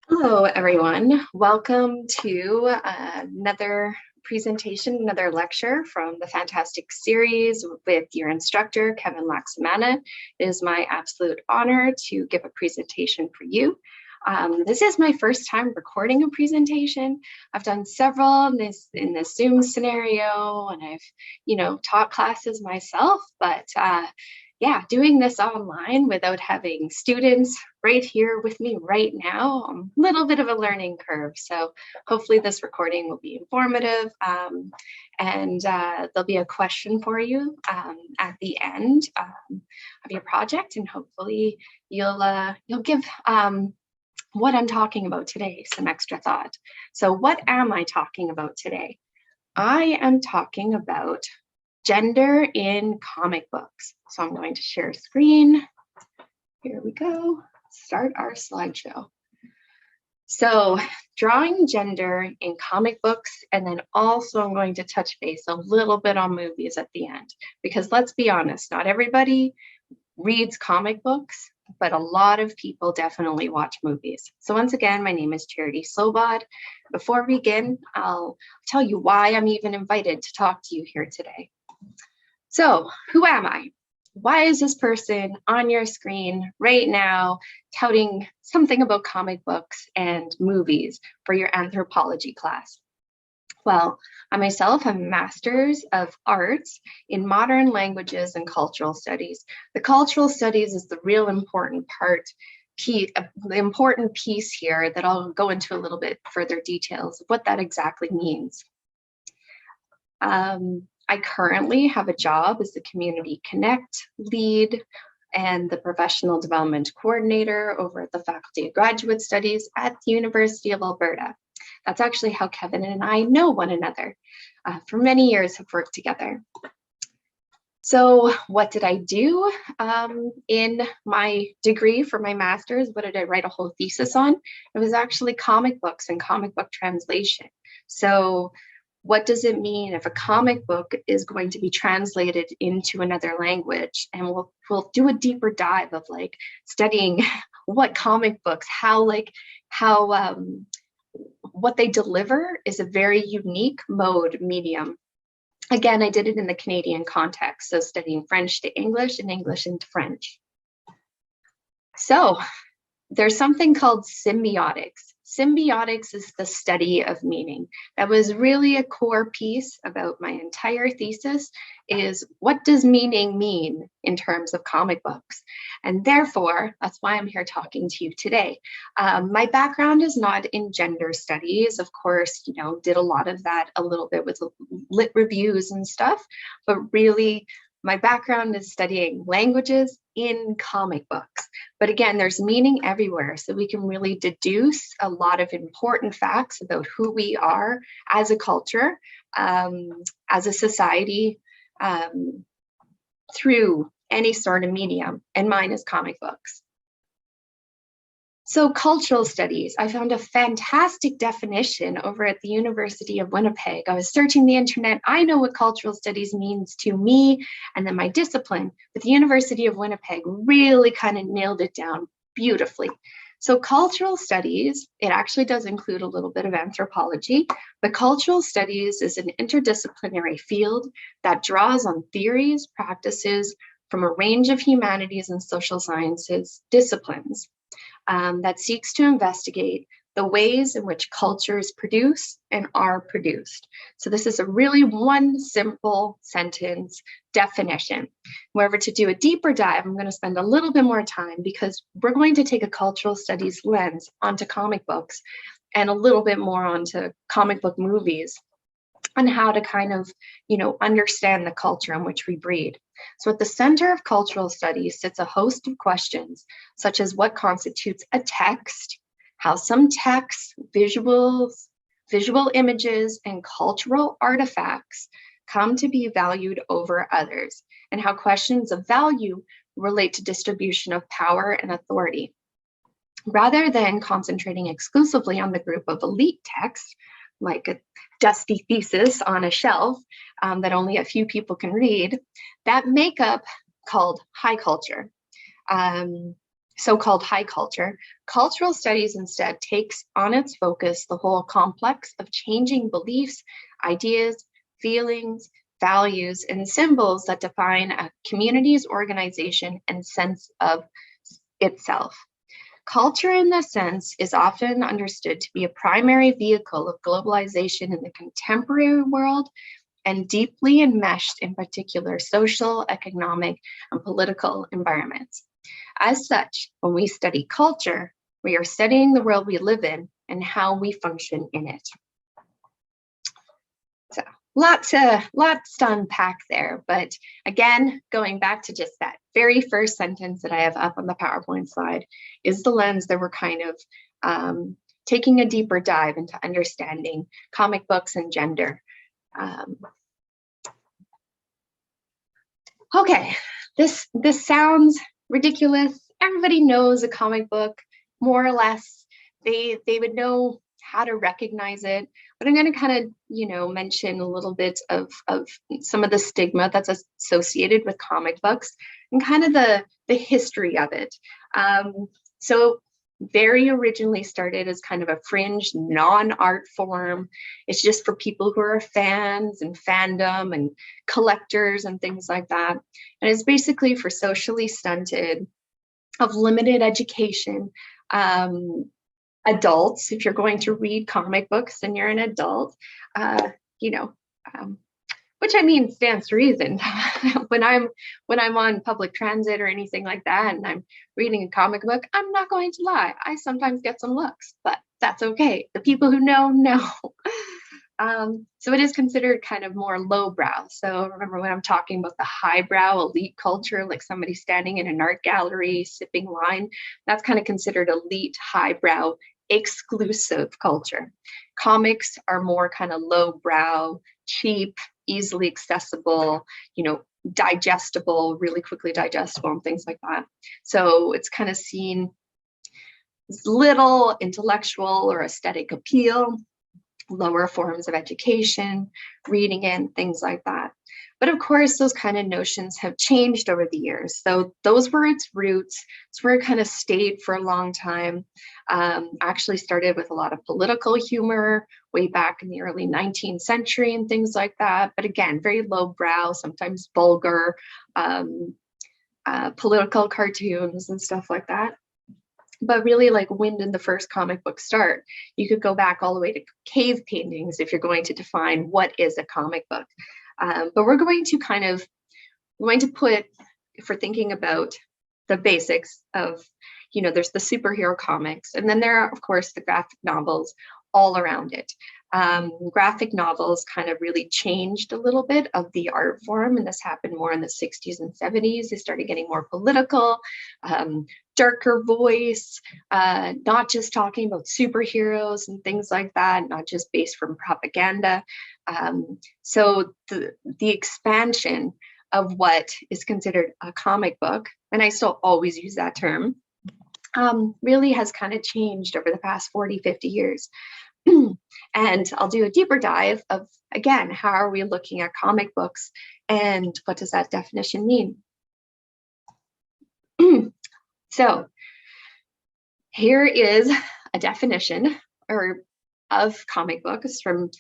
Hello, everyone. Welcome to another presentation, another lecture from the fantastic series with your instructor, Kevin Laxamana. It is my absolute honor to give a presentation for you. This is my first time recording a presentation. I've done several in this Zoom scenario, and I've, taught classes myself, but yeah, doing this online without having students right here with me right now, a little bit of a learning curve. So hopefully this recording will be informative, and there'll be a question for you at the end of your project, and hopefully you'll give what I'm talking about today some extra thought. So what am I talking about today? I am talking about gender in comic books. So I'm going to share screen. Here we go. Start our slideshow. So drawing gender in comic books, and then also I'm going to touch base a little bit on movies at the end, because let's be honest, not everybody reads comic books, but a lot of people definitely watch movies. So once again, my name is Charity Slobod. Before we begin, I'll tell you why I'm even invited to talk to you here today. So who am I? Why is this person on your screen right now touting something about comic books and movies for your anthropology class? Well, I myself have a master's of arts in modern languages and cultural studies. The cultural studies is the real important part, the important piece here that I'll go into a little bit further details of what that exactly means. I currently have a job as the Community Connect lead and the professional development coordinator over at the Faculty of Graduate Studies at the University of Alberta. That's actually how Kevin and I know one another. For many years have worked together. So what did I do in my degree for my master's? What did I write a whole thesis on? It was actually comic books and comic book translation. So what does it mean if a comic book is going to be translated into another language? And we'll do a deeper dive of like studying what comic books, what they deliver is a very unique medium. Again, I did it in the Canadian context, so studying French to English and English into French. So there's something called semiotics. Semiotics is the study of meaning. That was really a core piece about my entire thesis, is what does meaning mean in terms of comic books? And therefore, that's why I'm here talking to you today. My background is not in gender studies. Of course, did a lot of that a little bit with lit reviews and stuff, but really my background is studying languages in comic books. But again, there's meaning everywhere. So we can really deduce a lot of important facts about who we are as a culture, as a society, through any sort of medium. And mine is comic books. So cultural studies, I found a fantastic definition over at the University of Winnipeg. I was searching the internet. I know what cultural studies means to me and then my discipline, but the University of Winnipeg really kind of nailed it down beautifully. So cultural studies, it actually does include a little bit of anthropology, but cultural studies is an interdisciplinary field that draws on theories, practices from a range of humanities and social sciences disciplines. That seeks to investigate the ways in which cultures produce and are produced. So this is a really one simple sentence definition. However, to do a deeper dive, I'm going to spend a little bit more time because we're going to take a cultural studies lens onto comic books and a little bit more onto comic book movies on how to kind of, understand the culture in which we breed. So at the center of cultural studies sits a host of questions, such as what constitutes a text, how some texts, visual images, and cultural artifacts come to be valued over others, and how questions of value relate to distribution of power and authority. Rather than concentrating exclusively on the group of elite texts, like a dusty thesis on a shelf that only a few people can read, that makeup called high culture. so-called high culture, cultural studies instead takes on its focus the whole complex of changing beliefs, ideas, feelings, values, and symbols that define a community's organization and sense of itself. Culture, in this sense, is often understood to be a primary vehicle of globalization in the contemporary world and deeply enmeshed in particular social, economic, and political environments. As such, when we study culture, we are studying the world we live in and how we function in it. So lots to unpack there, but again, going back to just that very first sentence that I have up on the PowerPoint slide is the lens that we're kind of taking a deeper dive into understanding comic books and gender. Okay, this sounds ridiculous. Everybody knows a comic book, more or less. They would know how to recognize it, but I'm going to kind of, mention a little bit of some of the stigma that's associated with comic books and kind of the history of it. So very originally started as kind of a fringe non-art form. It's just for people who are fans and fandom and collectors and things like that. And it's basically for socially stunted, of limited education, adults. If you're going to read comic books and you're an adult, which I mean stands to reason. when I'm on public transit or anything like that, and I'm reading a comic book, I'm not going to lie. I sometimes get some looks, but that's okay. The people who know. So it is considered kind of more lowbrow. So remember when I'm talking about the highbrow elite culture, like somebody standing in an art gallery sipping wine, that's kind of considered elite, highbrow, exclusive culture. Comics are more kind of lowbrow, cheap, easily accessible, digestible, really quickly digestible and things like that. So it's kind of seen as little intellectual or aesthetic appeal, lower forms of education, reading in, things like that. But of course, those kind of notions have changed over the years. So those were its roots. It's where it kind of stayed for a long time. Actually started with a lot of political humor way back in the early 19th century and things like that. But again, very lowbrow, sometimes vulgar, political cartoons and stuff like that. But really, like, when did the first comic book start? You could go back all the way to cave paintings if you're going to define what is a comic book. But we're going to put, if we're thinking about the basics of, there's the superhero comics, and then there are, of course, the graphic novels all around it. Graphic novels kind of really changed a little bit of the art form, and this happened more in the 60s and 70s. They started getting more political, darker voice, not just talking about superheroes and things like that, not just based from propaganda. So the expansion of what is considered a comic book, and I still always use that term, really has kind of changed over the past 40, 50 years. And I'll do a deeper dive of, again, how are we looking at comic books and what does that definition mean? So here is a definition of comic books from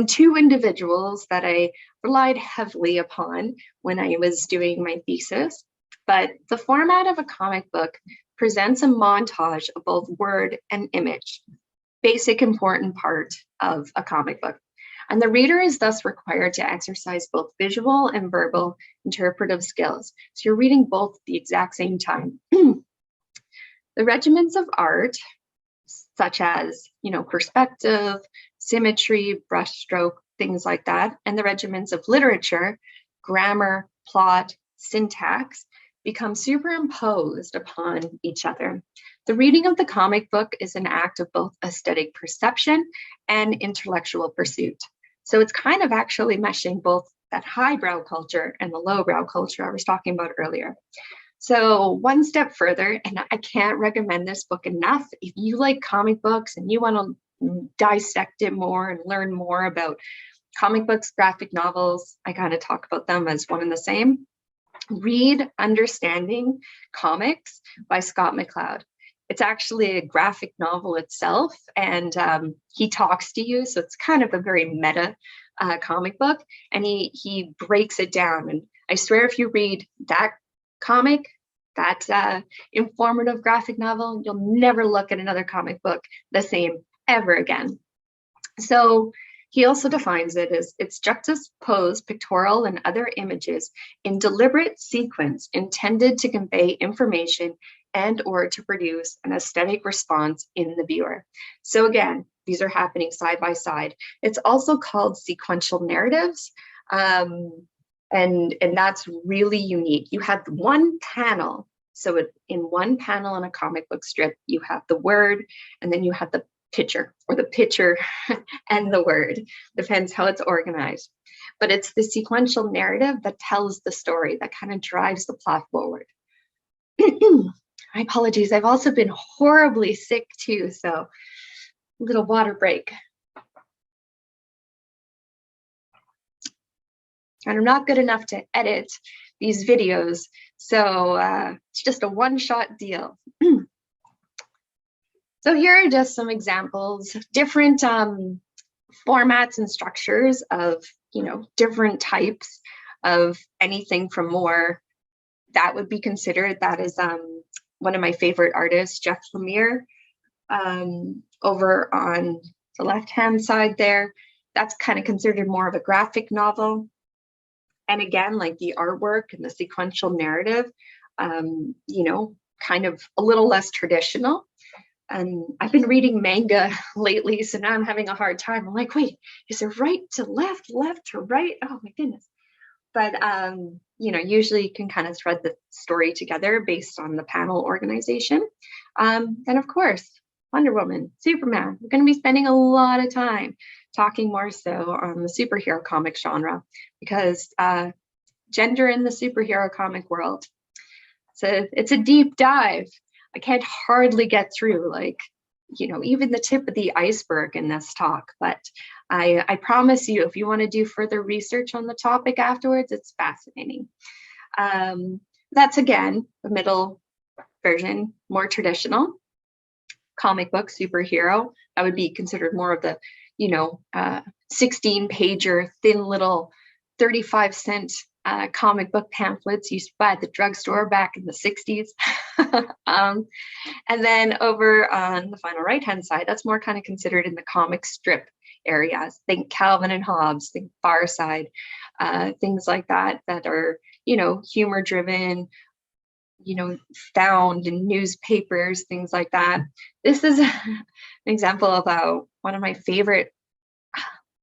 two individuals that I relied heavily upon when I was doing my thesis. But the format of a comic book presents a montage of both word and image, basic important part of a comic book. And the reader is thus required to exercise both visual and verbal interpretive skills. So you're reading both at the exact same time. The regiments of art, such as, perspective, symmetry, brushstroke, things like that, and the regiments of literature, grammar, plot, syntax, become superimposed upon each other. The reading of the comic book is an act of both aesthetic perception and intellectual pursuit. So it's kind of actually meshing both that highbrow culture and the lowbrow culture I was talking about earlier. So one step further, and I can't recommend this book enough, if you like comic books and you want to dissect it more and learn more about comic books, graphic novels, I kind of talk about them as one and the same. read Understanding Comics by Scott McCloud. It's actually a graphic novel itself, and he talks to you, so it's kind of a very meta comic book, and he breaks it down. And I swear, if you read that comic, that informative graphic novel, you'll never look at another comic book the same ever again. So he also defines it as it's juxtaposed pictorial and other images in deliberate sequence intended to convey information and or to produce an aesthetic response in the viewer. So again, these are happening side by side. It's also called sequential narratives. And that's really unique. You have one panel. So in one panel in a comic book strip, you have the word, and then you have the picture, or the picture and the word, depends how it's organized. But it's the sequential narrative that tells the story, that kind of drives the plot forward. My apologies, I've also been horribly sick too, so a little water break. And I'm not good enough to edit these videos, so it's just a one-shot deal. So here are just some examples, different formats and structures of, different types of anything from more that would be considered. That is one of my favorite artists, Jeff Lemire, over on the left-hand side there. That's kind of considered more of a graphic novel. And again, like the artwork and the sequential narrative, kind of a little less traditional. And I've been reading manga lately, so now I'm having a hard time. I'm like, wait, is it right to left, left to right? Oh my goodness. But, usually you can kind of thread the story together based on the panel organization. And of course, Wonder Woman, Superman. We're going to be spending a lot of time talking more so on the superhero comic genre, because gender in the superhero comic world, it's a deep dive. I can't hardly get through, even the tip of the iceberg in this talk. But I promise you, if you want to do further research on the topic afterwards, it's fascinating. That's, again, the middle version, more traditional. Comic book superhero, that would be considered more of the, 16-pager, thin little 35-cent comic book pamphlets used to buy at the drugstore back in the 60s. And then over on the final right-hand side, that's more kind of considered in the comic strip areas. Think Calvin and Hobbes, think Far Side, things like that are, humor-driven, found in newspapers, things like that. This is an example of one of my favorite,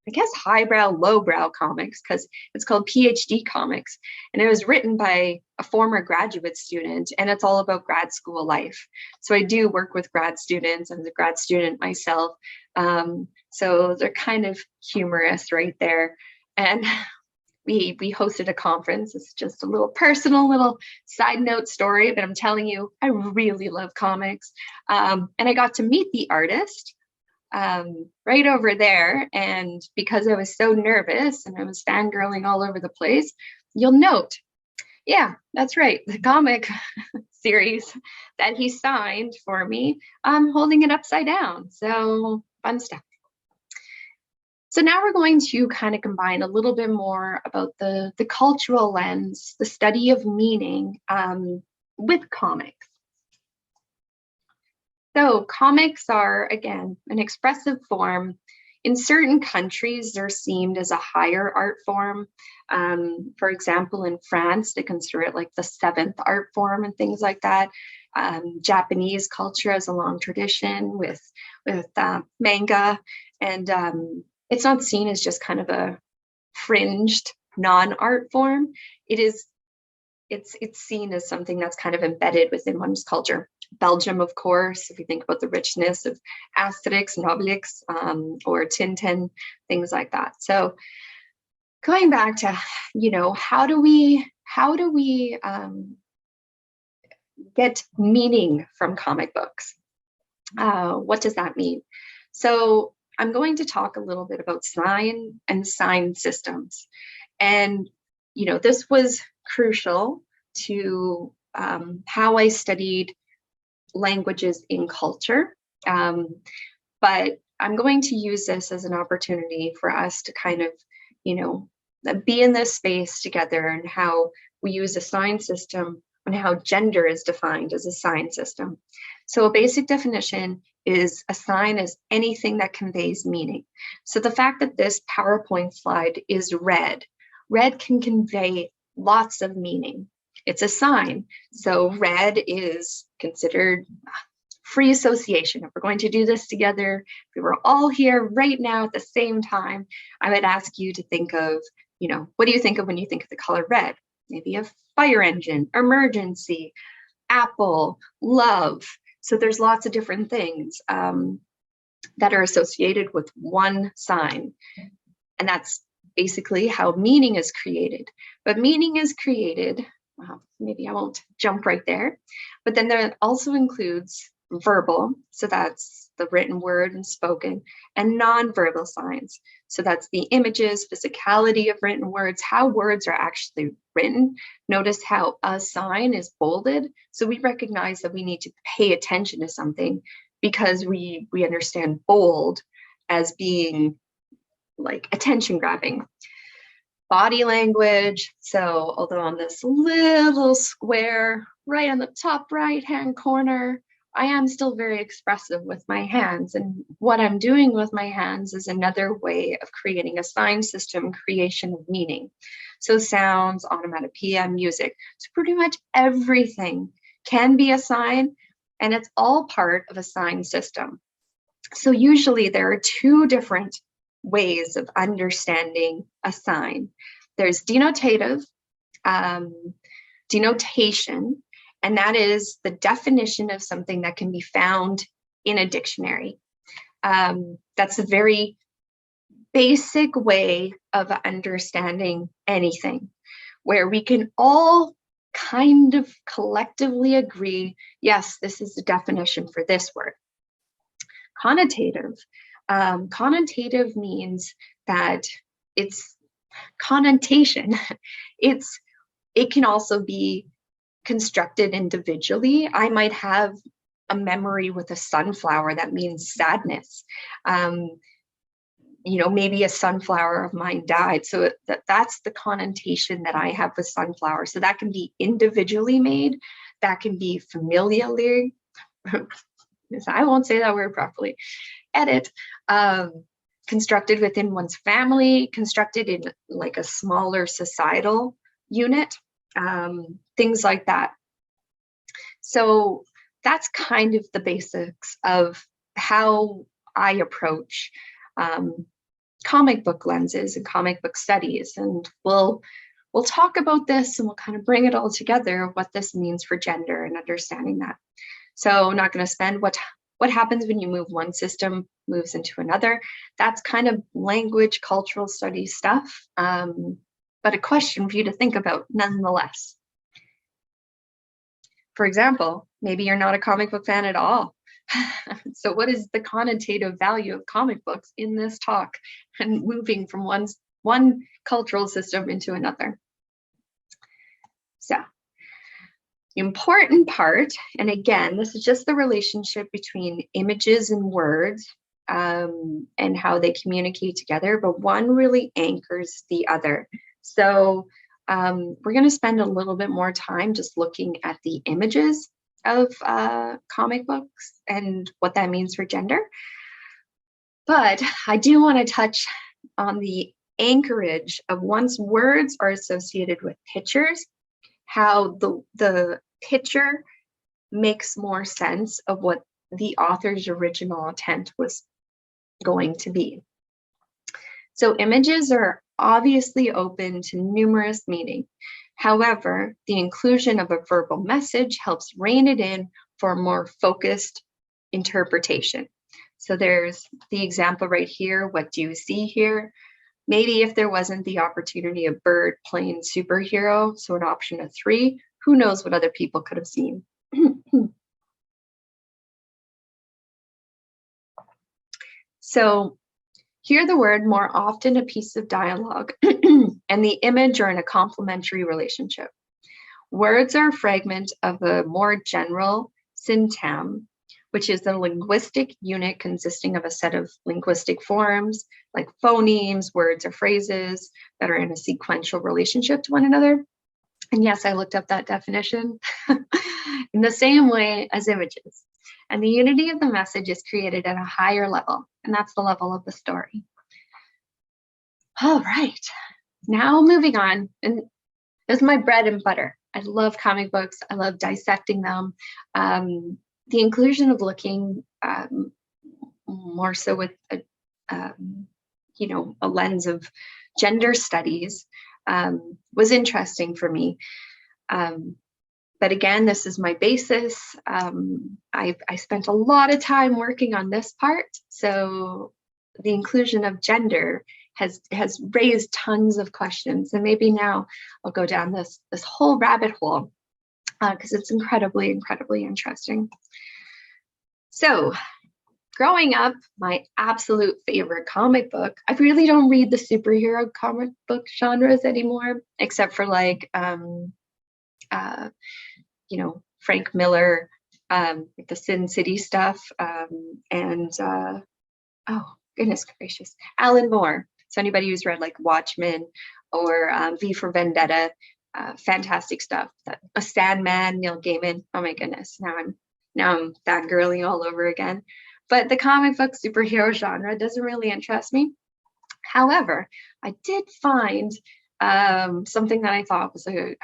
I guess, highbrow, lowbrow comics, because it's called PhD Comics. And it was written by a former graduate student, and it's all about grad school life. So I do work with grad students. I'm a grad student myself. So they're kind of humorous right there. And we hosted a conference. It's just a little personal, little side note story, but I'm telling you, I really love comics. And I got to meet the artist right over there. And because I was so nervous and I was fangirling all over the place, you'll note, yeah, that's right, the comic series that he signed for me, I'm holding it upside down. So fun stuff. So now we're going to kind of combine a little bit more about the cultural lens, the study of meaning with comics. So comics are, again, an expressive form. In certain countries, they're seen as a higher art form. For example, in France, they consider it like the 7th art form and things like that. Japanese culture has a long tradition with manga, and it's not seen as just kind of a fringed non-art form. It's seen as something that's kind of embedded within one's culture. Belgium, of course, if you think about the richness of Asterix and Obelix, or Tintin, things like that. So going back to, how do we get meaning from comic books? What does that mean? So I'm going to talk a little bit about sign and sign systems. And, this was crucial to how I studied languages in culture. But I'm going to use this as an opportunity for us to kind of, be in this space together, and how we use a sign system and how gender is defined as a sign system. So a basic definition is a sign is anything that conveys meaning. So the fact that this PowerPoint slide is red can convey lots of meaning. It's a sign. So red is considered free association. If we're going to do this together, if we were all here right now at the same time, I would ask you to think of, what do you think of when you think of the color red? Maybe a fire engine, emergency, apple, love. So there's lots of different things that are associated with one sign. And that's basically how meaning is created. But meaning is created, well, maybe I won't jump right there, but then there also includes verbal, so that's the written word and spoken, and non-verbal signs. So that's the images, physicality of written words, how words are actually written. Notice how a sign is bolded. So we recognize that we need to pay attention to something because we understand bold as being like attention grabbing. Body language. So although on this little square right on the top right-hand corner, I am still very expressive with my hands, and what I'm doing with my hands is another way of creating a sign system creation of meaning. So sounds, onomatopoeia, music. So pretty much everything can be a sign, and it's all part of a sign system. So usually there are two different ways of understanding a sign. There's denotative, denotation, and that is the definition of something that can be found in a dictionary. That's a very basic way of understanding anything, where we can all kind of collectively agree, yes, this is the definition for this word. Connotative. Connotative means that it's connotation. It can also be constructed individually. I might have a memory with a sunflower that means sadness. Maybe a sunflower of mine died. So that's the connotation that I have with sunflower. So that can be individually made. That can be familially, I won't say that word properly, constructed within one's family, constructed in like a smaller societal unit, things like that. So that's kind of the basics of how I approach comic book lenses and comic book studies. And we'll talk about this, and we'll kind of bring it all together, what this means for gender and understanding that. So I'm not going to spend what happens when you move one system moves into another. That's kind of language, cultural studies stuff, but a question for you to think about nonetheless. For example, maybe you're not a comic book fan at all. So what is the connotative value of comic books in this talk and moving from one cultural system into another? So the important part, and again, this is just the relationship between images and words and how they communicate together, but one really anchors the other. So we're going to spend a little bit more time just looking at the images of comic books and what that means for gender. But I do want to touch on the anchorage of once words are associated with pictures, how the picture makes more sense of what the author's original intent was going to be. So images are obviously open to numerous meaning. However, the inclusion of a verbal message helps rein it in for a more focused interpretation. So there's the example right here. What do you see here? Maybe if there wasn't the opportunity of bird playing superhero, so an option of 3, who knows what other people could have seen. So hear the word more often a piece of dialogue and the image are in a complementary relationship. Words are a fragment of a more general syntagm, which is a linguistic unit consisting of a set of linguistic forms like phonemes, words, or phrases that are in a sequential relationship to one another. And yes, I looked up that definition in the same way as images. And the unity of the message is created at a higher level, and that's the level of the story. All right, now moving on, and this is my bread and butter. I love comic books. I love dissecting them. The inclusion of looking more so with a lens of gender studies was interesting for me. But again, this is my basis. I spent a lot of time working on this part. So the inclusion of gender has raised tons of questions. And maybe now I'll go down this whole rabbit hole because it's incredibly, incredibly interesting. So growing up, my absolute favorite comic book, I really don't read the superhero comic book genres anymore, except for like, Frank Miller, the Sin City stuff, and oh, goodness gracious, Alan Moore. So anybody who's read like Watchmen or V for Vendetta, fantastic stuff. A Sandman, Neil Gaiman. Oh my goodness, now I'm fangirling all over again. But the comic book superhero genre doesn't really interest me. However, I did find something that I thought was a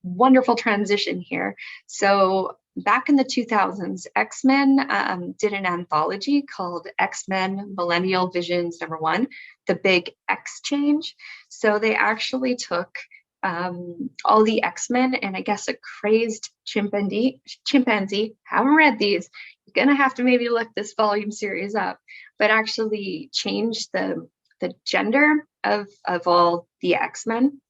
wonderful transition here. So back in the 2000s, X-Men did an anthology called X-Men Millennial Visions #1, The Big X Change. So they actually took all the X-Men and I guess a crazed chimpanzee, haven't read these, you're gonna have to maybe look this volume series up, but actually changed the gender of all the X-Men.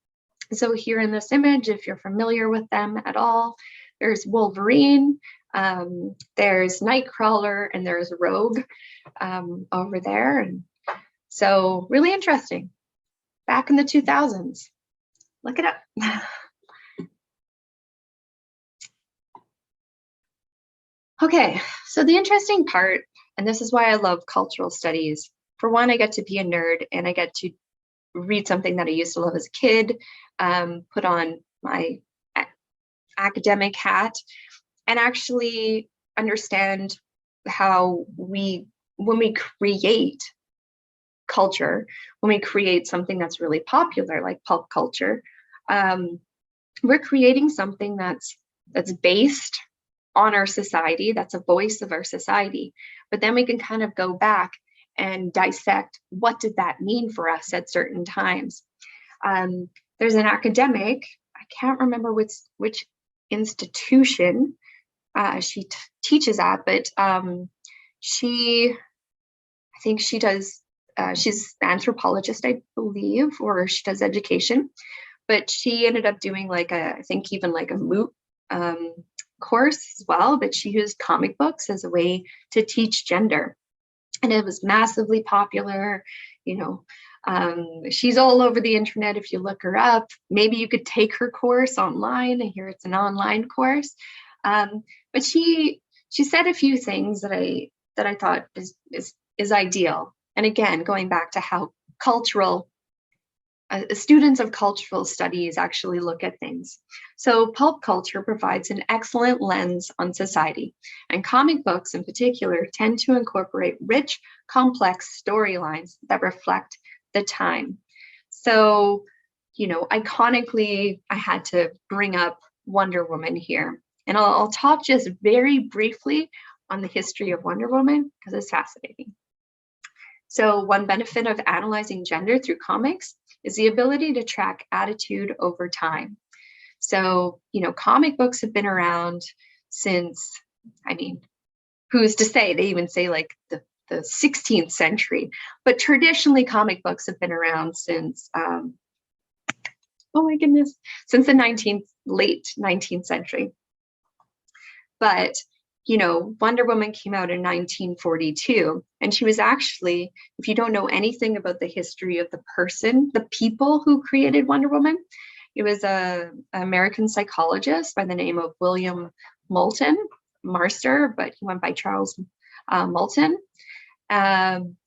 So here in this image, if you're familiar with them at all, there's Wolverine, there's Nightcrawler, and there's Rogue over there. And so really interesting. Back in the 2000s. Look it up. Okay, so the interesting part, and this is why I love cultural studies. For one, I get to be a nerd and I get to read something that I used to love as a kid, put on my academic hat, and actually understand how when we create culture, when we create something that's really popular, like pulp culture, we're creating something that's based on our society, that's a voice of our society. But then we can kind of go back and dissect what did that mean for us at certain times. There's an academic, I can't remember which institution she teaches at, but I think she does, she's an anthropologist, I believe, or she does education, but she ended up doing like I think even like a MOOC course as well, but she used comic books as a way to teach gender. And it was massively popular, she's all over the internet if you look her up. Maybe you could take her course online. I hear it's an online course. But she said a few things that I thought is ideal. And again, going back to how students of cultural studies actually look at things. So pulp culture provides an excellent lens on society, and comic books in particular tend to incorporate rich, complex storylines that reflect the time. So, iconically, I had to bring up Wonder Woman here. And I'll talk just very briefly on the history of Wonder Woman because it's fascinating. So one benefit of analyzing gender through comics is the ability to track attitude over time. So, comic books have been around since, who's to say? They even say like the 16th century, but traditionally comic books have been around since, since the late 19th century. But Wonder Woman came out in 1942, and she was actually, if you don't know anything about the history of the people who created Wonder Woman, It was an American psychologist by the name of William Moulton Marster, but he went by Charles Moulton.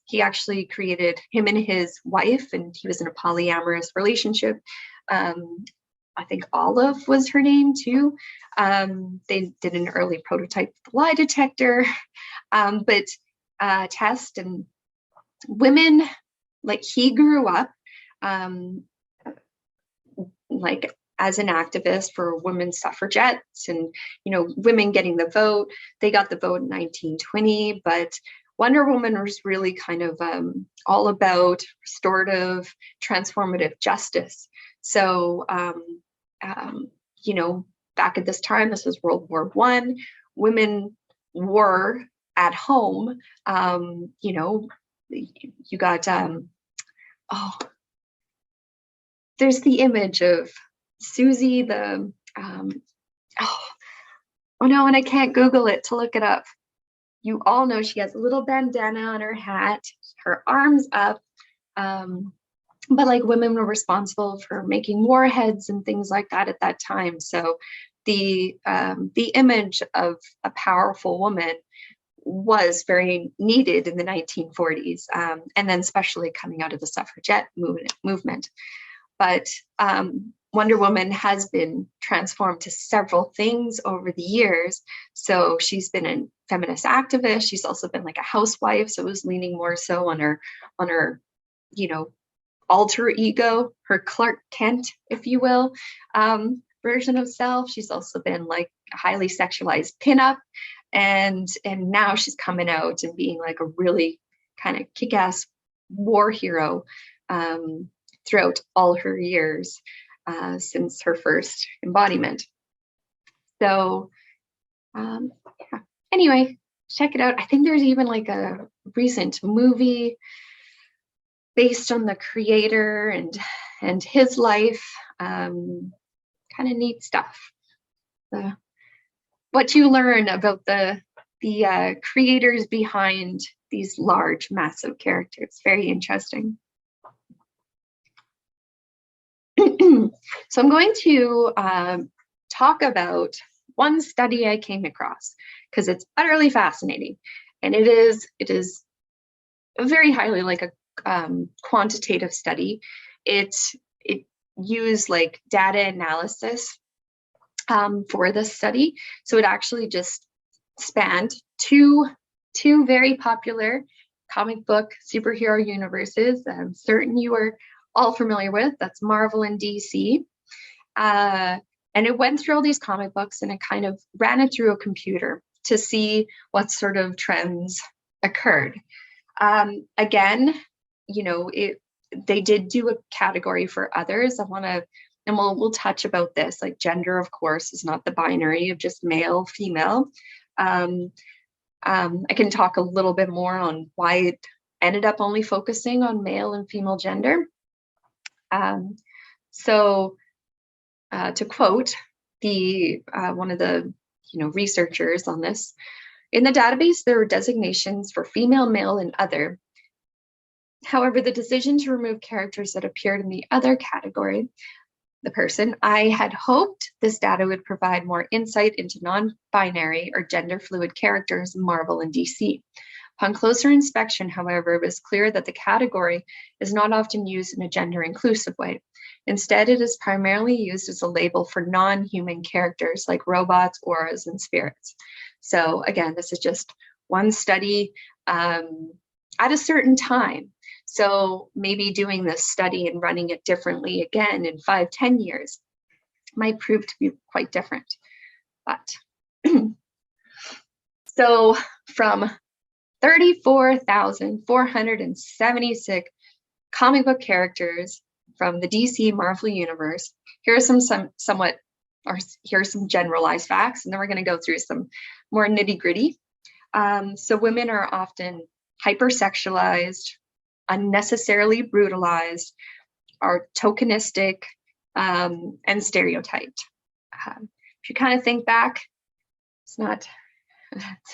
He actually created him and his wife, and he was in a polyamorous relationship. I think Olive was her name too. They did an early prototype lie detector, but test, and women, like, he grew up like as an activist for women's suffragettes and, you know, women getting the vote. They got the vote in 1920, but Wonder Woman was really kind of all about restorative, transformative justice. So, you know, back at this time, this was World War I, women were at home. You know, you got, there's the image of Susie, the, oh no, and I can't Google it to look it up. You all know she has a little bandana on her hat, her arms up. But like, women were responsible for making warheads and things like that at that time. So the image of a powerful woman was very needed in the 1940s, and then especially coming out of the suffragette movement. But Wonder Woman has been transformed to several things over the years. So she's been a feminist activist. She's also been like a housewife. So it was leaning more so on her, you know, alter ego, her Clark Kent, if you will, version of self. She's also been like a highly sexualized pinup. And now she's coming out and being like a really kind of kick-ass war hero throughout all her years since her first embodiment. So yeah. Anyway, check it out. I think there's even like a recent movie based on the creator and his life. Kind of neat stuff. What you learn about the creators behind these large, massive characters. Very interesting. So I'm going to talk about one study I came across because it's utterly fascinating, and it is very highly like a quantitative study. It used like data analysis for this study. So it actually just spanned two very popular comic book superhero universes. I'm certain you are all familiar with. That's Marvel and DC. And it went through all these comic books and it kind of ran it through a computer to see what sort of trends occurred. Again, you know, they did do a category for others. And we'll touch about this. Like, gender, of course, is not the binary of just male, female. I can talk a little bit more on why it ended up only focusing on male and female gender. So to quote the one of the researchers on this, in the database, there were designations for female, male, and other. However, the decision to remove characters that appeared in the other category, the person, I had hoped this data would provide more insight into non-binary or gender fluid characters in Marvel and DC. Upon closer inspection, however, it was clear that the category is not often used in a gender-inclusive way. Instead, it is primarily used as a label for non-human characters like robots, auras, and spirits. So again, this is just one study at a certain time. So maybe doing this study and running it differently again in 5-10 years might prove to be quite different. But so from 34,476 comic book characters from the DC Marvel universe, here are some generalized facts, and then we're going to go through some more nitty-gritty. So women are often hypersexualized, unnecessarily brutalized, are tokenistic, and stereotyped. If you kind of think back,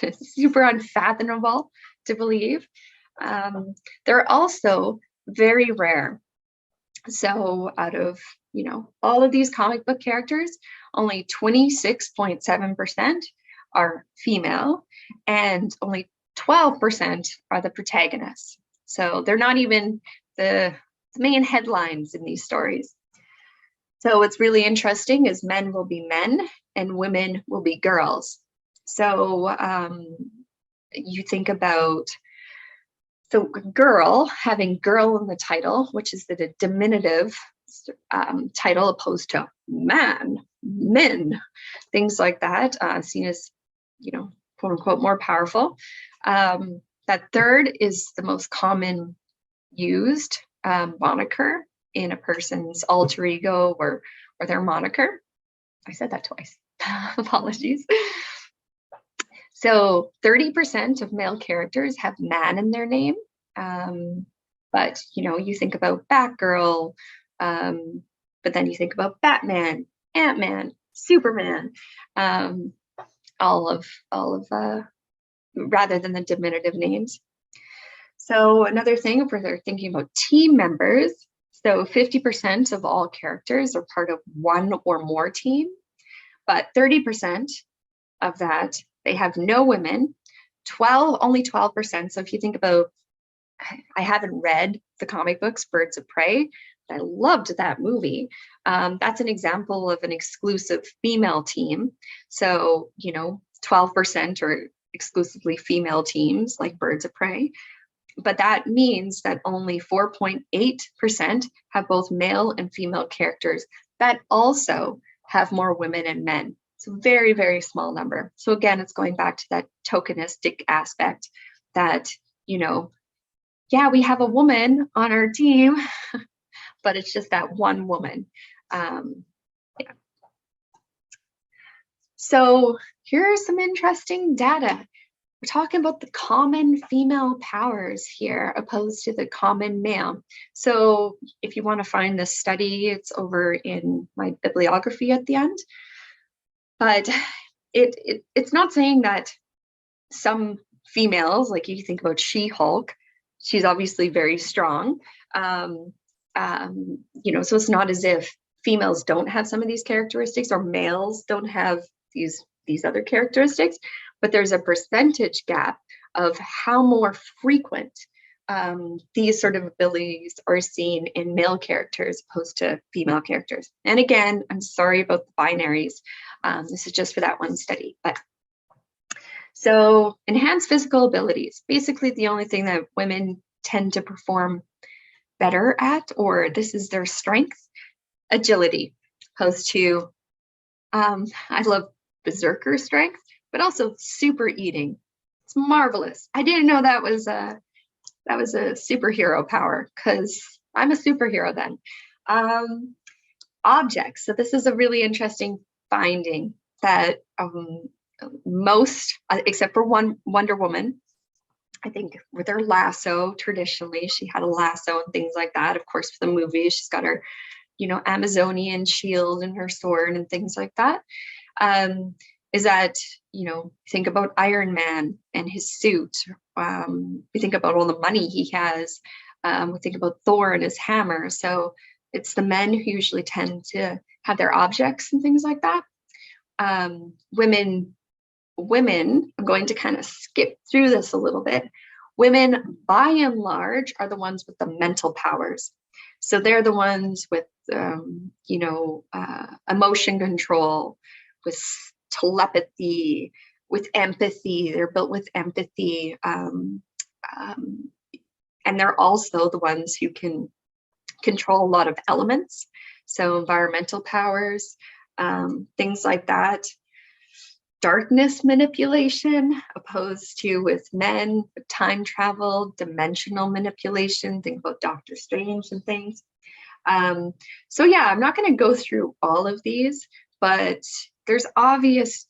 it's super unfathomable to believe. They're also very rare. So out of, all of these comic book characters, only 26.7% are female, and only 12% are the protagonists. So they're not even the main headlines in these stories. So what's really interesting is men will be men and women will be girls. So you think about the girl having girl in the title, which is the diminutive title, opposed to man, men, things like that, seen as, quote unquote, more powerful. That third is the most common used moniker in a person's alter ego or their moniker. I said that twice. Apologies. So 30% of male characters have man in their name. But, you think about Batgirl, but then you think about Batman, Ant-Man, Superman, all of rather than the diminutive names. So another thing, if they're thinking about team members, so 50% of all characters are part of one or more team, but 30% of that, they have no women, only 12%. So if you think about, I haven't read the comic books, Birds of Prey, but I loved that movie. That's an example of an exclusive female team. So, 12% are exclusively female teams like Birds of Prey. But that means that only 4.8% have both male and female characters that also have more women and men. It's a very, very small number. So again, it's going back to that tokenistic aspect that, yeah, we have a woman on our team, but it's just that one woman. Yeah. So here's some interesting data. We're talking about the common female powers here opposed to the common male. So if you want to find this study, it's over in my bibliography at the end. But it's not saying that some females, like you think about She-Hulk, she's obviously very strong. So it's not as if females don't have some of these characteristics or males don't have these other characteristics, but there's a percentage gap of how more frequent these sort of abilities are seen in male characters opposed to female characters. And again, I'm sorry about the binaries. This is just for that one study. But so enhanced physical abilities, basically the only thing that women tend to perform better at, or this is their strength, agility, opposed to, I love berserker strength, but also super eating. It's marvelous. I didn't know that was a superhero power, because I'm a superhero then. Objects. So this is a really interesting finding that most, except for Wonder Woman, I think with her lasso, traditionally she had a lasso and things like that. Of course, for the movie, she's got her, Amazonian shield and her sword and things like that. Is that, think about Iron Man and his suit. We think about all the money he has. We think about Thor and his hammer. So it's the men who usually tend to have their objects and things like that. Women, I'm going to kind of skip through this a little bit. Women, by and large, are the ones with the mental powers. So they're the ones with, emotion control, with telepathy, with empathy. They're built with empathy. And they're also the ones who can control a lot of elements. So environmental powers, things like that. Darkness manipulation, opposed to with men, time travel, dimensional manipulation, think about Doctor Strange and things. So yeah, I'm not going to go through all of these, but there's obvious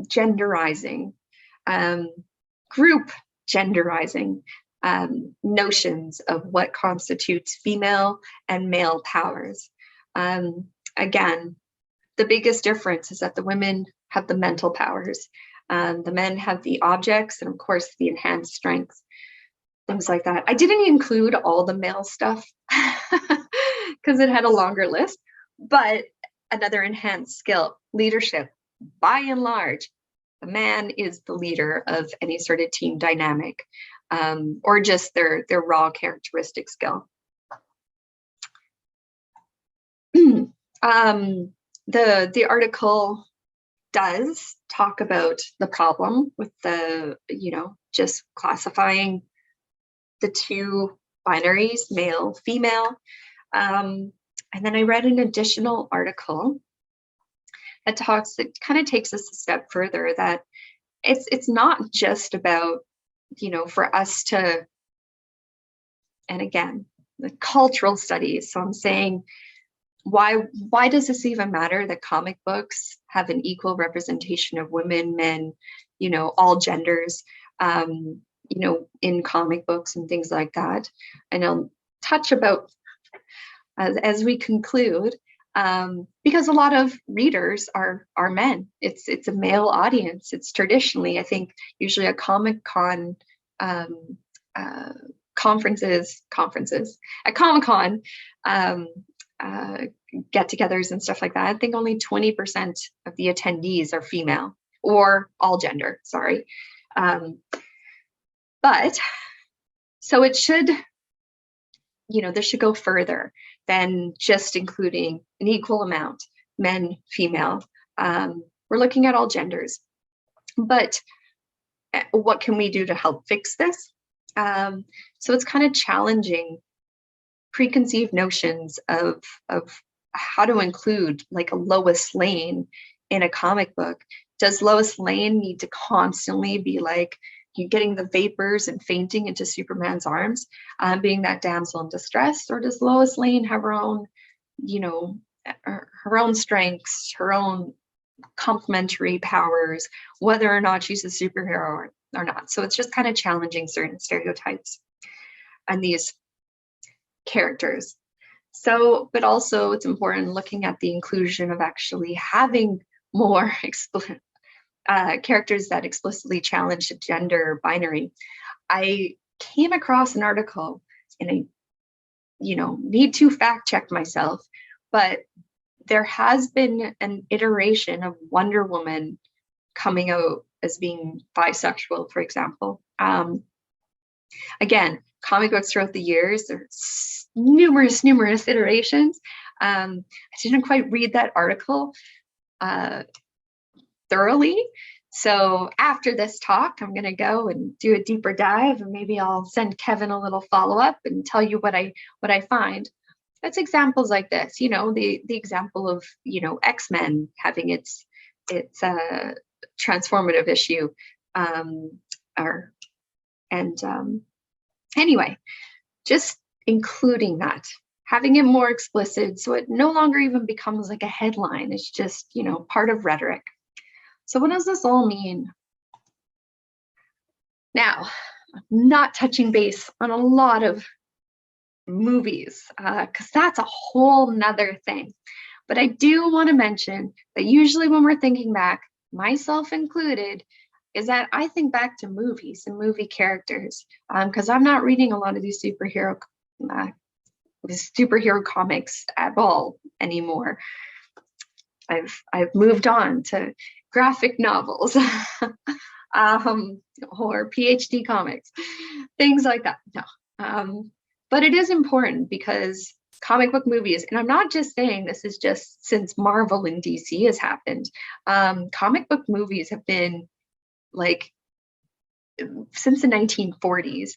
genderizing, group genderizing notions of what constitutes female and male powers. Again, the biggest difference is that the women have the mental powers. The men have the objects and, of course, the enhanced strength, things like that. I didn't include all the male stuff. because it had a longer list. But another enhanced skill, leadership. By and large, the man is the leader of any sort of team dynamic, or just their raw characteristic skill. The article does talk about the problem with the, just classifying the two binaries, male, female. And then I read an additional article that kind of takes us a step further, that it's not just about, for us to, and again, the cultural studies. So I'm saying, why does this even matter that comic books have an equal representation of women, men, all genders, in comic books and things like that? And I'll touch about as we conclude, because a lot of readers are men. It's a male audience. It's traditionally, I think, usually a Comic-Con conferences at Comic-Con get-togethers and stuff like that. I think only 20% of the attendees are female, or all gender, sorry. But so it should, this should go further than just including an equal amount, men, female. We're looking at all genders. But what can we do to help fix this? So it's kind of challenging preconceived notions of how to include like a Lois Lane in a comic book. Does Lois Lane need to constantly be like, you getting the vapors and fainting into Superman's arms, being that damsel in distress? Or does Lois Lane have her own, her own strengths, her own complementary powers, whether or not she's a superhero or not? So it's just kind of challenging certain stereotypes and these characters. So, but also it's important looking at the inclusion of actually having more characters that explicitly challenge the gender binary. I came across an article, and I, need to fact check myself, but there has been an iteration of Wonder Woman coming out as being bisexual, for example. Again, comic books throughout the years, there's numerous iterations. I didn't quite read that article thoroughly. So after this talk, I'm going to go and do a deeper dive, and maybe I'll send Kevin a little follow-up and tell you what I find. That's examples like this, the example of, X-Men having its transformative issue, anyway, just including that, having it more explicit, so it no longer even becomes like a headline. It's just, part of rhetoric. So what does this all mean? Now, I'm not touching base on a lot of movies, because that's a whole nother thing. But I do want to mention that usually when we're thinking back, myself included, is that I think back to movies and movie characters, because I'm not reading a lot of these superhero comics at all anymore. I've moved on to graphic novels or PhD comics, things like that. No, but it is important because comic book movies, and I'm not just saying this is just since Marvel and DC has happened. Comic book movies have been like since the 1940s.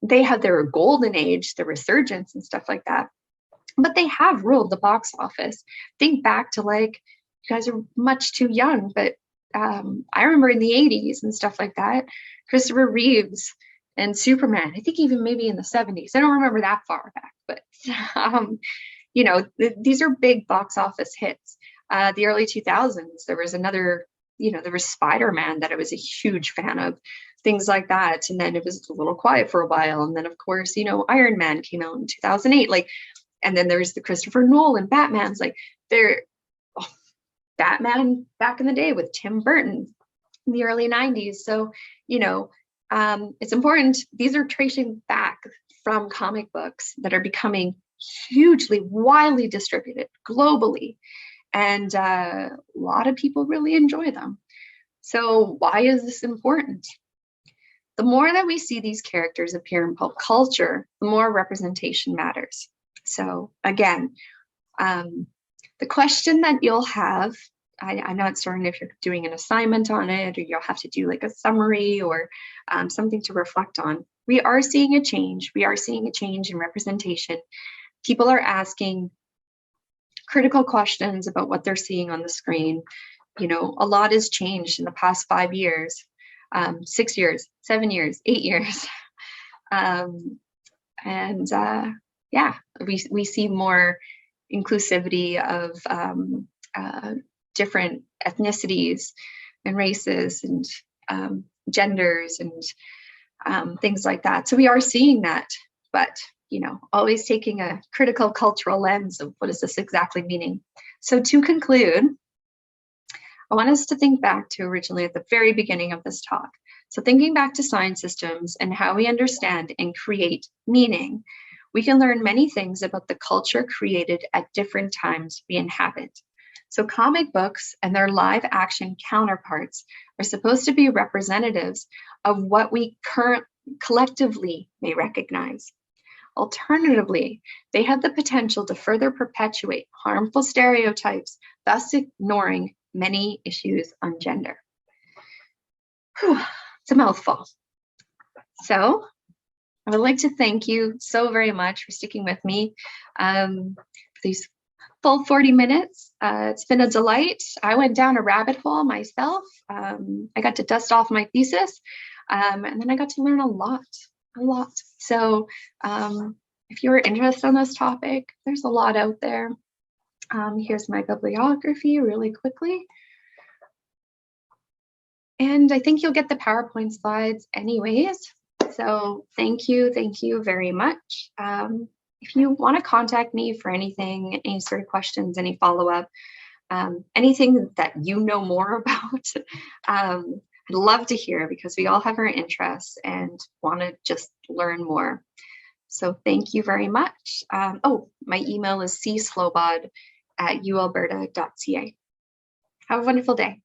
They had their golden age, the resurgence and stuff like that. But they have ruled the box office. Think back to, like, you guys are much too young, but I remember in the 80s and stuff like that, Christopher Reeves and Superman, I think even maybe in the 70s. I don't remember that far back, but, these are big box office hits. The early 2000s, there was another, there was Spider-Man that I was a huge fan of, things like that. And then it was a little quiet for a while. And then, of course, Iron Man came out in 2008. And then there's the Christopher Nolan Batmans. Batman back in the day with Tim Burton in the early 90s. So, it's important. These are tracing back from comic books that are becoming hugely, widely distributed globally, and a lot of people really enjoy them. So why is this important? The more that we see these characters appear in pulp culture, the more representation matters. So again, the question that you'll have, I'm not certain if you're doing an assignment on it or you'll have to do like a summary or something to reflect on. We are seeing a change. We are seeing a change in representation. People are asking critical questions about what they're seeing on the screen. You know, a lot has changed in the past 5 years, 6 years, 7 years, 8 years. Yeah, we see more inclusivity of different ethnicities and races and genders and things like that. So we are seeing that, but you know, always taking a critical cultural lens of what is this exactly meaning. So to conclude, I want us to think back to originally at the very beginning of this talk. So thinking back to science systems and how we understand and create meaning, we can learn many things about the culture created at different times we inhabit. So comic books and their live action counterparts are supposed to be representatives of what we collectively may recognize. Alternatively, they have the potential to further perpetuate harmful stereotypes, thus ignoring many issues on gender. Whew, it's a mouthful. So I would like to thank you so very much for sticking with me for these full 40 minutes. It's been a delight. I went down a rabbit hole myself. I got to dust off my thesis, and then I got to learn a lot. So if you're interested in this topic, there's a lot out there. Here's my bibliography really quickly. And I think you'll get the PowerPoint slides anyways. So thank you very much. If you want to contact me for anything, any sort of questions, any follow-up, anything that you know more about, I'd love to hear, because we all have our interests and want to just learn more. So thank you very much. Oh, my email is cslobod@ualberta.ca. Have a wonderful day.